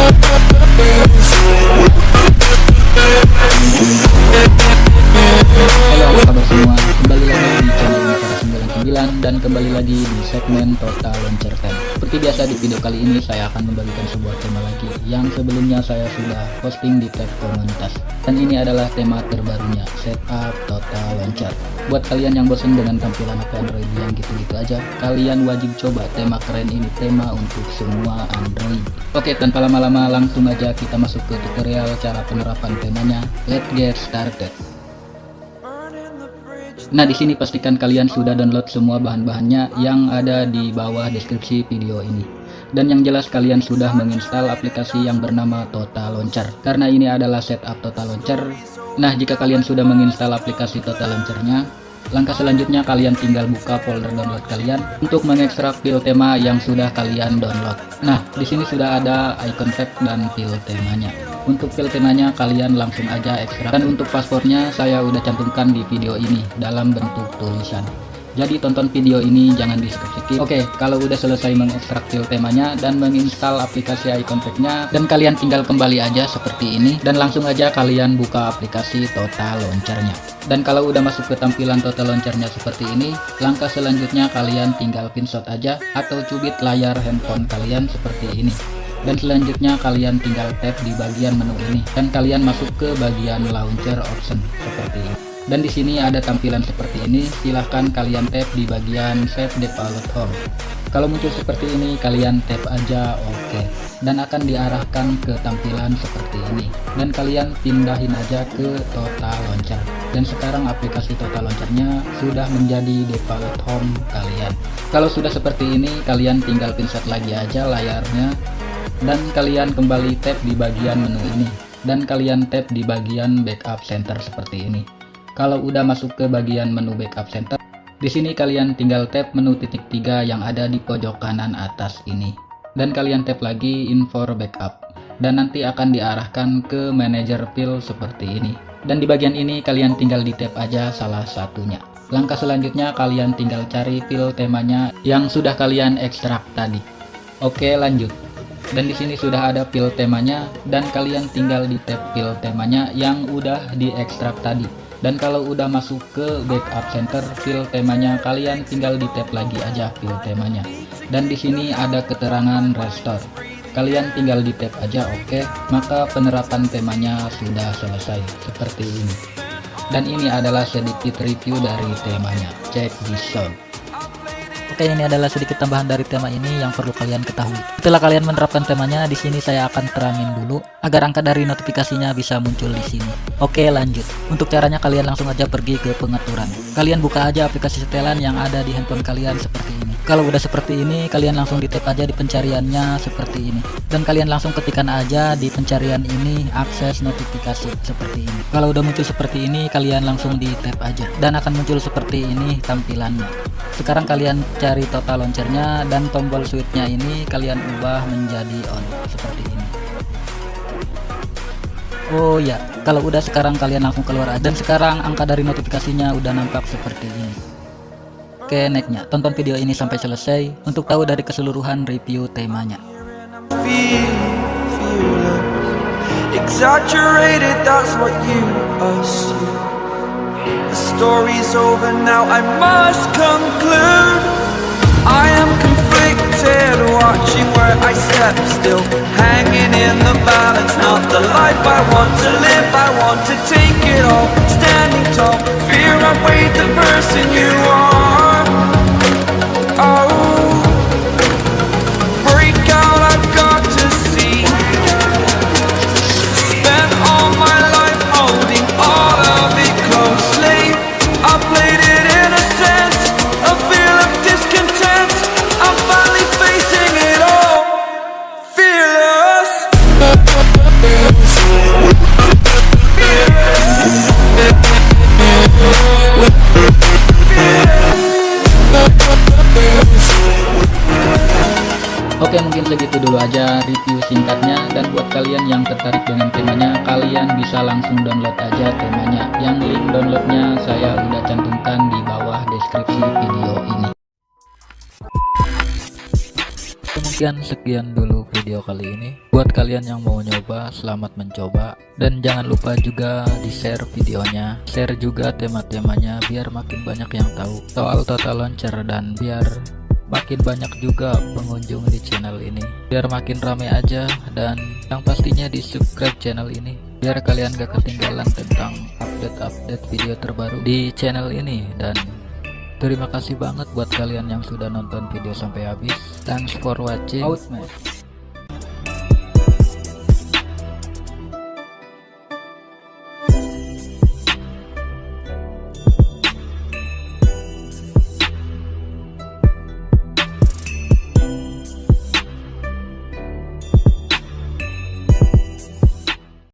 Halo, apa kabar semua? Kembali lagi di channel Bicara 99 dan kembali lagi di segmen Total Launcher Time. Seperti biasa di video kali ini saya akan membagikan sebuah tema lagi yang sebelumnya saya sudah posting di tab komunitas. Dan ini adalah tema terbarunya, setup Total Launcher. Buat kalian yang bosan dengan tampilan HP Android yang gitu-gitu aja, kalian wajib coba tema keren ini, tema untuk semua Android. Oke, tanpa lama-lama langsung aja kita masuk ke tutorial cara penerapan temanya. Let's get started. Nah, di sini pastikan kalian sudah download semua bahan-bahannya yang ada di bawah deskripsi video ini. Dan yang jelas kalian sudah menginstal aplikasi yang bernama Total Launcher. Karena ini adalah setup Total Launcher. Nah, jika kalian sudah menginstal aplikasi Total Launcher-nya, langkah selanjutnya kalian tinggal buka folder download kalian untuk mengekstrak file tema yang sudah kalian download. Nah, di sini sudah ada icon tab dan file temanya. Untuk file temanya kalian langsung aja ekstrak, dan untuk paspornya saya udah cantumkan di video ini dalam bentuk tulisan. Jadi tonton video ini jangan di skip. Oke, kalau udah selesai mengekstrak file temanya dan menginstal aplikasi icon tab-nya, dan kalian tinggal kembali aja seperti ini dan langsung aja kalian buka aplikasi Total Launcher-nya. Dan kalau udah masuk ke tampilan Total Launcher-nya seperti ini, langkah selanjutnya kalian tinggal pinshot aja atau cubit layar handphone kalian seperti ini. Dan selanjutnya kalian tinggal tap di bagian menu ini dan kalian masuk ke bagian launcher option seperti ini. Dan di sini ada tampilan seperti ini, silahkan kalian tap di bagian save default home. Kalau muncul seperti ini kalian tap aja oke, dan akan diarahkan ke tampilan seperti ini. Dan kalian pindahin aja ke Total Launcher. Dan sekarang aplikasi Total Launcher-nya sudah menjadi default home kalian. Kalau sudah seperti ini kalian tinggal pinset lagi aja layarnya. Dan kalian kembali tap di bagian menu ini dan kalian tap di bagian backup center seperti ini. Kalau udah masuk ke bagian menu backup center, di sini kalian tinggal tap menu titik 3 yang ada di pojok kanan atas ini dan kalian tap lagi info backup dan nanti akan diarahkan ke manager file seperti ini. Dan di bagian ini kalian tinggal di tap aja salah satunya. Langkah selanjutnya kalian tinggal cari file temanya yang sudah kalian ekstrak tadi. Oke, lanjut. Dan di sini sudah ada file temanya dan kalian tinggal di tab file temanya yang udah diekstrak tadi. Dan kalau udah masuk ke backup center file temanya kalian tinggal di tab lagi aja file temanya. Dan di sini ada keterangan restore. Kalian tinggal di tab aja oke, maka penerapan temanya sudah selesai seperti ini. Dan ini adalah sedikit review dari temanya. Check this out. Oke, ini adalah sedikit tambahan dari tema ini yang perlu kalian ketahui. Setelah kalian menerapkan temanya, di sini saya akan terangin dulu agar angka dari notifikasinya bisa muncul di sini. Oke, lanjut. Untuk caranya kalian langsung aja pergi ke pengaturan. Kalian buka aja aplikasi setelan yang ada di handphone kalian seperti ini. Kalau udah seperti ini, kalian langsung di tap aja di pencariannya seperti ini. Dan kalian langsung ketikkan aja di pencarian ini akses notifikasi seperti ini. Kalau udah muncul seperti ini, kalian langsung di tap aja dan akan muncul seperti ini tampilannya. Sekarang kalian cari Total Launcher-nya dan tombol switch-nya ini kalian ubah menjadi on seperti ini. Oh ya, kalau udah sekarang kalian langsung keluar aja. Dan sekarang angka dari notifikasinya udah nampak seperti ini. Oke, next-nya tonton video ini sampai selesai untuk tahu dari keseluruhan review temanya. Exaggerated, that's what you assume. The story's over now, I must conclude. I am conflicted, watching where I step still, hanging in the balance, not the life I want to live. I want to take it all, standing tall, fear I weighed the person you are. Oh, break out, I've got to see. Spent all my life holding all of it closely. I played it innocent, a feel of discontent. I'm finally facing it all, fearless. Oke, mungkin segitu dulu aja review singkatnya, dan buat kalian yang tertarik dengan temanya kalian bisa langsung download aja temanya, yang link downloadnya saya udah cantumkan di bawah deskripsi video ini. Sekian dulu video kali ini. Buat kalian yang mau nyoba, selamat mencoba. Dan jangan lupa juga di share videonya, share juga tema-temanya biar makin banyak yang tahu soal total launcher, dan biar makin banyak juga pengunjung di channel ini, biar makin rame aja. Dan yang pastinya di subscribe channel ini biar kalian gak ketinggalan tentang update video terbaru di channel ini. Dan terima kasih banget buat kalian yang sudah nonton video sampai habis. Thanks for watching. Out, man.